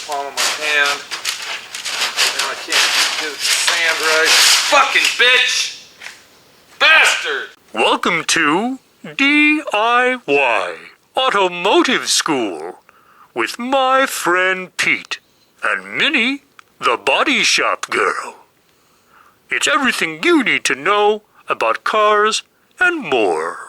palm of my hand. Now I can't get the sand right. Fucking bitch! Bastard! Welcome to D.I.Y. Automotive School with my friend Pete and Minnie, the body shop girl. It's everything you need to know about cars and more.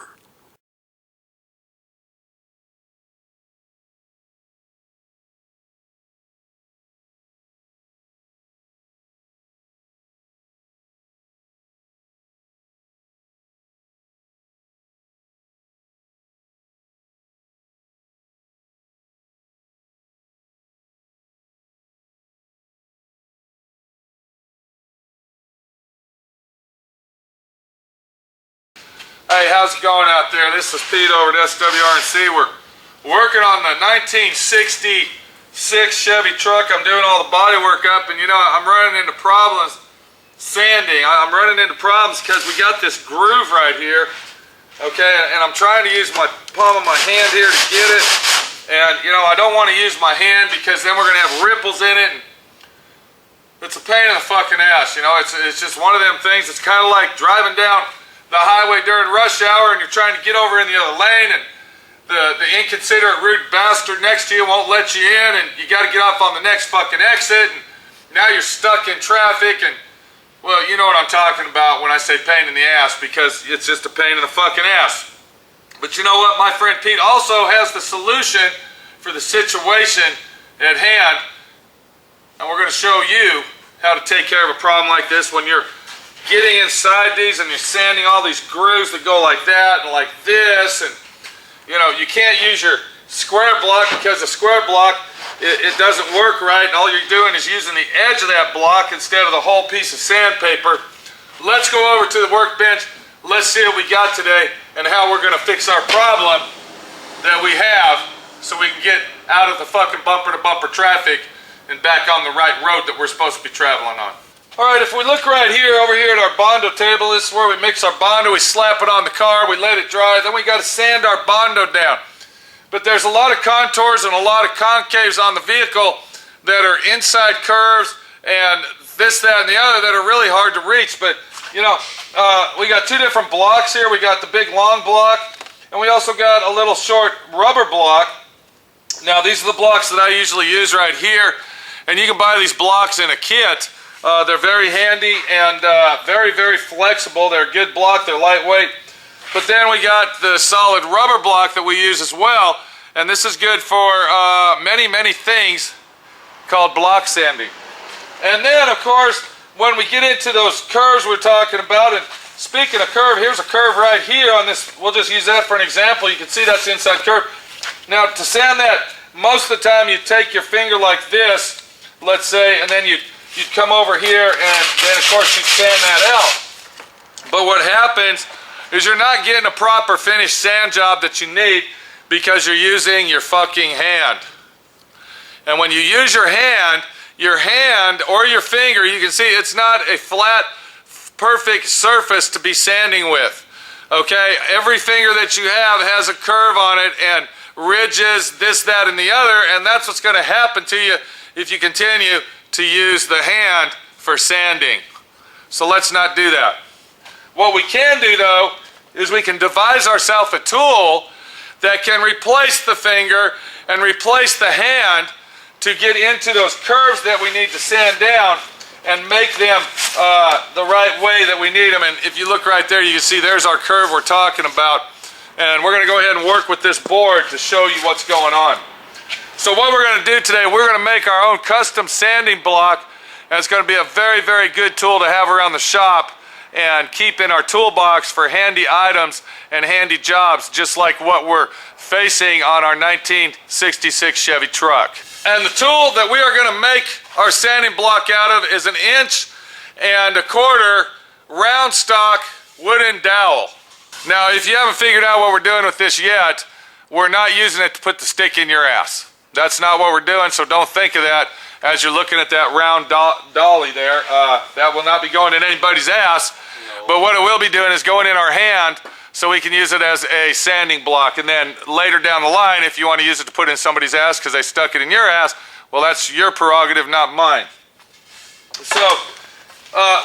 Hey, how's it going out there? This is Pete over at SWRC. We're working on the 1966 Chevy truck. I'm doing all the body work up, and you know, I'm running into problems sanding. I'm running into problems because we got this groove right here, okay, and I'm trying to use my palm of my hand here to get it, and you know, I don't want to use my hand because then we're going to have ripples in it, and it's a pain in the fucking ass, you know. It's just one of them things. It's kind of like driving down the highway during rush hour and you're trying to get over in the other lane, and the inconsiderate rude bastard next to you won't let you in, and you got to get off on the next fucking exit, and now you're stuck in traffic. And well, you know what I'm talking about when I say pain in the ass, because it's just a pain in the fucking ass. But you know what, my friend Pete also has the solution for the situation at hand, and we're going to show you how to take care of a problem like this when you're getting inside these and you're sanding all these grooves that go like that and like this. And you know, you can't use your square block because the square block, it doesn't work right, and all you're doing is using the edge of that block instead of the whole piece of sandpaper. Let's go over to the workbench. Let's see what we got today and how we're going to fix our problem that we have so we can get out of the fucking bumper to bumper traffic and back on the right road that we're supposed to be traveling on. Alright, if we look right here, over here at our Bondo table, this is where we mix our Bondo. We slap it on the car, we let it dry, then we got to sand our Bondo down. But there's a lot of contours and a lot of concaves on the vehicle that are inside curves and this, that, and the other that are really hard to reach. But, you know, we got two different blocks here. We got the big long block, and we also got a little short rubber block. Now, these are the blocks that I usually use right here, and you can buy these blocks in a kit. They're very handy and very, very flexible. They're a good block, they're lightweight. But then we got the solid rubber block that we use as well, and this is good for many, many things called block sanding. And then, of course, when we get into those curves we're talking about, and speaking of curve, here's a curve right here on this. We'll just use that for an example. You can see that's the inside curve. Now, to sand that, most of the time you take your finger like this, let's say, and then you'd come over here, and then of course you'd sand that out. But what happens is you're not getting a proper finished sand job that you need because you're using your fucking hand. And when you use your hand or your finger, you can see it's not a flat, perfect surface to be sanding with. Okay, every finger that you have has a curve on it and ridges, this, that, and the other, and that's what's going to happen to you if you continue to use the hand for sanding. So let's not do that. What we can do, though, is we can devise ourselves a tool that can replace the finger and replace the hand to get into those curves that we need to sand down and make them the right way that we need them. And if you look right there, you can see there's our curve we're talking about. And we're going to go ahead and work with this board to show you what's going on. So what we're going to do today, we're going to make our own custom sanding block, and it's going to be a very, very good tool to have around the shop and keep in our toolbox for handy items and handy jobs, just like what we're facing on our 1966 Chevy truck. And the tool that we are going to make our sanding block out of is 1 1/4 inch round stock wooden dowel. Now, if you haven't figured out what we're doing with this yet, we're not using it to put the stick in your ass. That's not what we're doing, so don't think of that as you're looking at that round dolly there. That will not be going in anybody's ass, no. But what it will be doing is going in our hand so we can use it as a sanding block. And then later down the line, if you want to use it to put in somebody's ass because they stuck it in your ass, Well, that's your prerogative, not mine. So,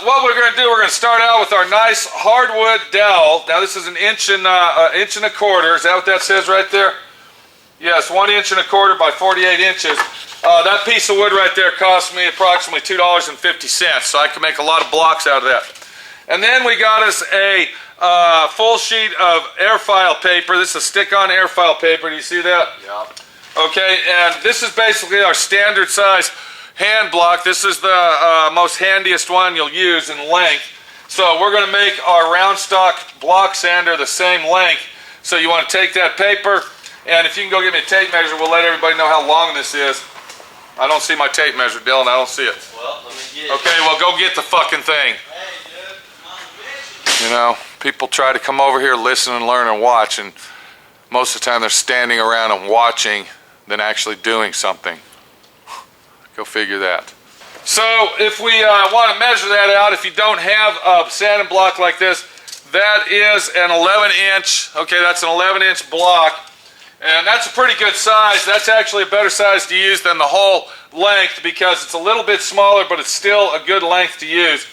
what we're going to do, we're going to start out with our nice hardwood dowel. Now, this is an inch and a quarter. Is that what that says right there? Yes, 1 1/4 inch by 48 inches. That piece of wood right there cost me approximately $2.50, so I can make a lot of blocks out of that. And then we got us a full sheet of airfile paper. This is stick-on airfile paper. Do you see that? Yeah. Okay, and this is basically our standard size hand block. This is the most handiest one you'll use in length. So we're going to make our round stock block sander the same length. So you want to take that paper, and if you can go get me a tape measure, we'll let everybody know how long this is. I don't see my tape measure, Dylan. I don't see it. Well, let me get it. Okay, well, go get the fucking thing. Hey, dude, I'm on a mission. You know, people try to come over here, listen and learn and watch, and most of the time they're standing around and watching than actually doing something. Go figure that. So if we want to measure that out, if you don't have a sanding block like this, that is an 11-inch. Okay, that's an 11-inch block. And that's a pretty good size. That's actually a better size to use than the whole length because it's a little bit smaller, but it's still a good length to use.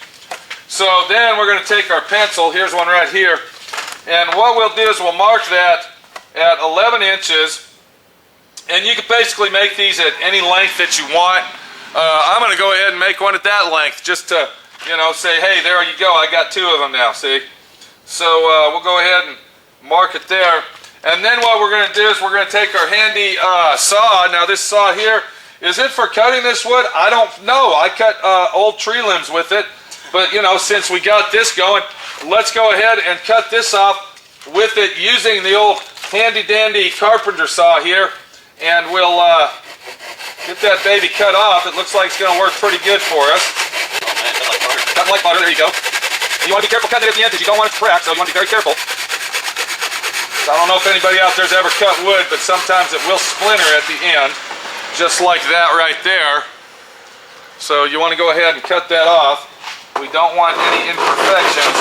So then we're going to take our pencil. Here's one right here. And what we'll do is we'll mark that at 11 inches. And you can basically make these at any length that you want. I'm going to go ahead and make one at that length just to, you know, say, hey, there you go. I got 2 of them now, see? So we'll go ahead and mark it there. And then what we're going to do is we're going to take our handy saw. Now this saw here, is it for cutting this wood? I don't know. I cut old tree limbs with it. But, you know, since we got this going, let's go ahead and cut this off with it using the old handy-dandy carpenter saw here. And we'll get that baby cut off. It looks like it's going to work pretty good for us. Oh man, cut like butter. Cut like butter. There you go. You want to be careful cutting it at the end because you don't want it to crack, so you want to be very careful. I don't know if anybody out there's ever cut wood, but sometimes it will splinter at the end, just like that right there. So you want to go ahead and cut that off. We don't want any imperfections.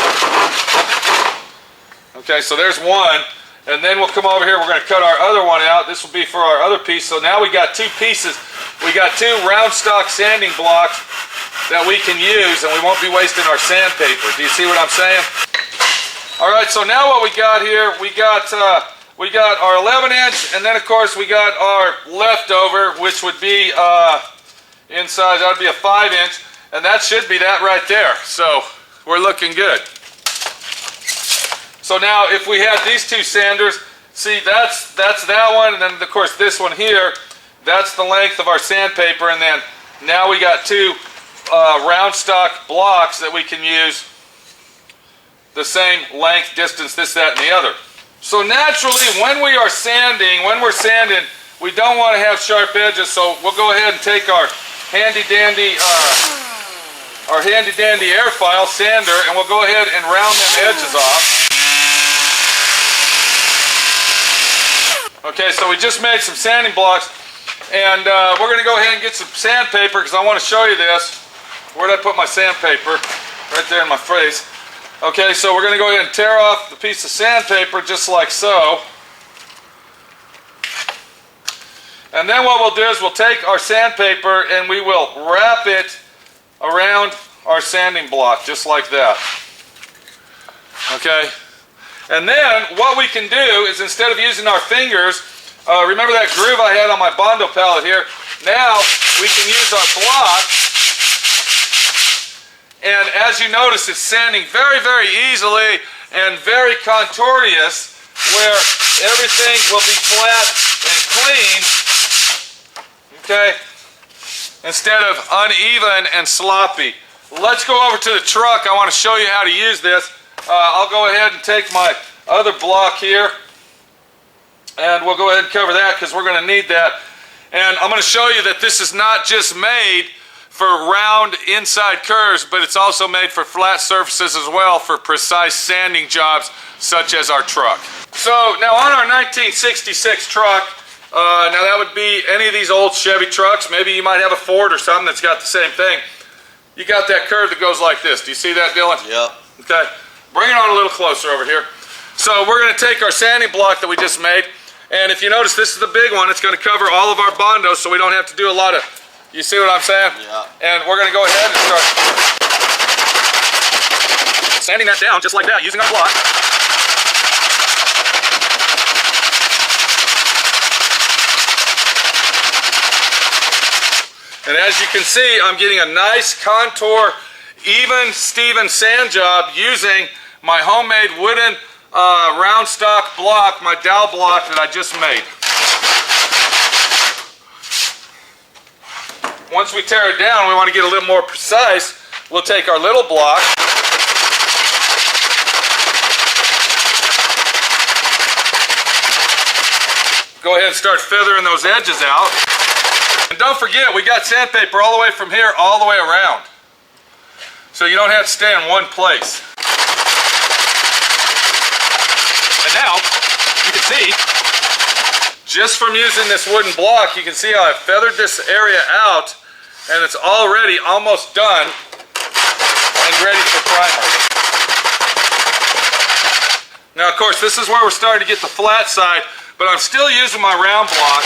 Okay, so there's one. And then we'll come over here, we're going to cut our other one out. This will be for our other piece. So now we got 2 pieces. We got 2 round stock sanding blocks that we can use, and we won't be wasting our sandpaper. Do you see what I'm saying? All right, so now what we got here, we got our 11-inch, and then of course we got our leftover, which would be inside, that would be a 5-inch, and that should be that right there. So we're looking good. So now if we had these 2 sanders, see that's that one, and then of course this one here, that's the length of our sandpaper, and then now we got 2 round stock blocks that we can use the same length, distance, this, that, and the other. So naturally, when we're sanding, we don't want to have sharp edges, so we'll go ahead and take our handy-dandy airfile sander, and we'll go ahead and round them edges off. Okay, so we just made some sanding blocks, and we're going to go ahead and get some sandpaper because I want to show you this. Where did I put my sandpaper? Right there in my face. Okay, so we're going to go ahead and tear off the piece of sandpaper just like so. And then what we'll do is we'll take our sandpaper and we will wrap it around our sanding block just like that. Okay? And then what we can do is instead of using our fingers, remember that groove I had on my Bondo pallet here? Now we can use our block. And as you notice, it's sanding very, very easily and very contortious, where everything will be flat and clean, okay, instead of uneven and sloppy. Let's go over to the truck. I want to show you how to use this. I'll go ahead and take my other block here, and we'll go ahead and cover that because we're going to need that. And I'm going to show you that this is not just made for round inside curves, but it's also made for flat surfaces as well for precise sanding jobs such as our truck. So now on our 1966 truck, now that would be any of these old Chevy trucks. Maybe you might have a Ford or something that's got the same thing. You got that curve that goes like this. Do you see that, Dylan? Yep. Okay. Bring it on a little closer over here. So we're going to take our sanding block that we just made, and if you notice, this is the big one. It's going to cover all of our Bondos, so we don't have to do a lot of You see what I'm saying? Yeah. And we're gonna go ahead and start sanding that down just like that, using our block. And as you can see, I'm getting a nice contour, even Steven sand job using my homemade wooden round stock block, my Dowel block that I just made. Once we tear it down, we want to get a little more precise. We'll take our little block, go ahead and start feathering those edges out. And don't forget, we got sandpaper all the way from here all the way around. So you don't have to stay in one place. And now, you can see, just from using this wooden block, you can see how I feathered this area out, and it's already almost done and ready for primer. Now, of course, this is where we're starting to get the flat side, but I'm still using my round block.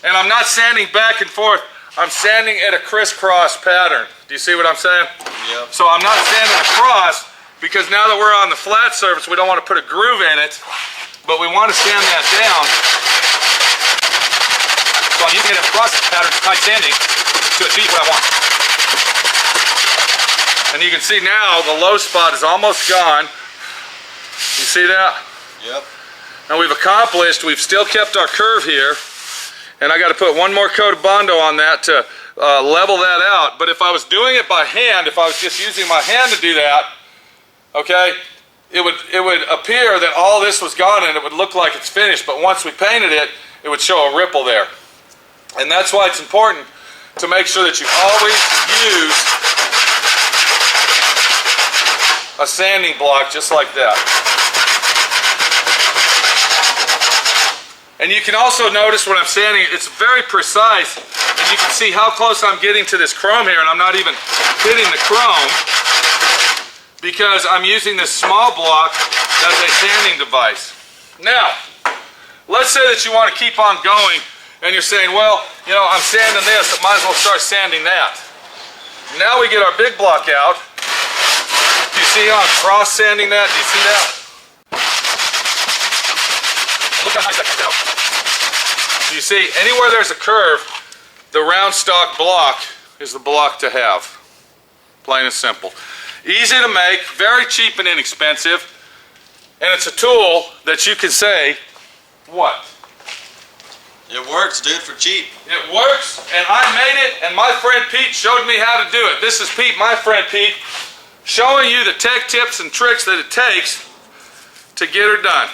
And I'm not sanding back and forth. I'm sanding at a crisscross pattern. Do you see what I'm saying? Yep. So I'm not sanding across because now that we're on the flat surface, we don't want to put a groove in it, but we want to sand that down. So I'm using it as a cross pattern, tight sanding to achieve what I want. And you can see now the low spot is almost gone. You see that? Yep. And we've still kept our curve here. And I got to put one more coat of Bondo on that to level that out. But if I was doing it by hand, if I was just using my hand to do that, okay, it would appear that all this was gone and it would look like it's finished. But once we painted it, it would show a ripple there. And that's why it's important to make sure that you always use a sanding block just like that. And you can also notice when I'm sanding, it's very precise, and you can see how close I'm getting to this chrome here, and I'm not even hitting the chrome because I'm using this small block as a sanding device. Now, let's say that you want to keep on going, and you're saying, well, you know, I'm sanding this, I might as well start sanding that. Now we get our big block out. Do you see how I'm cross sanding that? Do you see that? Look how nice that comes out. You see, anywhere there's a curve, the round stock block is the block to have. Plain and simple. Easy to make, very cheap and inexpensive, and it's a tool that you can say, what? It works, dude, for cheap. It works, and I made it, and my friend Pete showed me how to do it. This is Pete, my friend Pete, showing you the tech tips and tricks that it takes to get her done.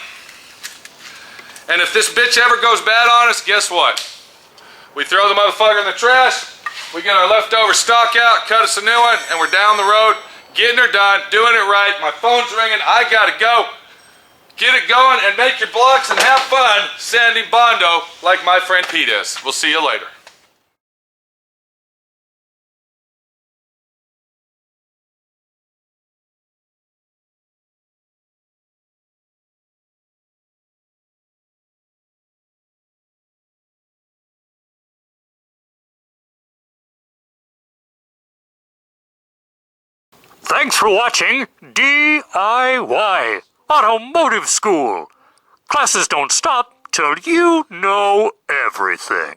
And if this bitch ever goes bad on us, guess what? We throw the motherfucker in the trash, we get our leftover stock out, cut us a new one, and we're down the road, getting her done, doing it right. My phone's ringing, I gotta go. Get it going and make your blocks and have fun sanding Bondo like my friend Pete is. We'll see you later. Thanks for watching D.I.Y. Automotive School. Classes don't stop till you know everything.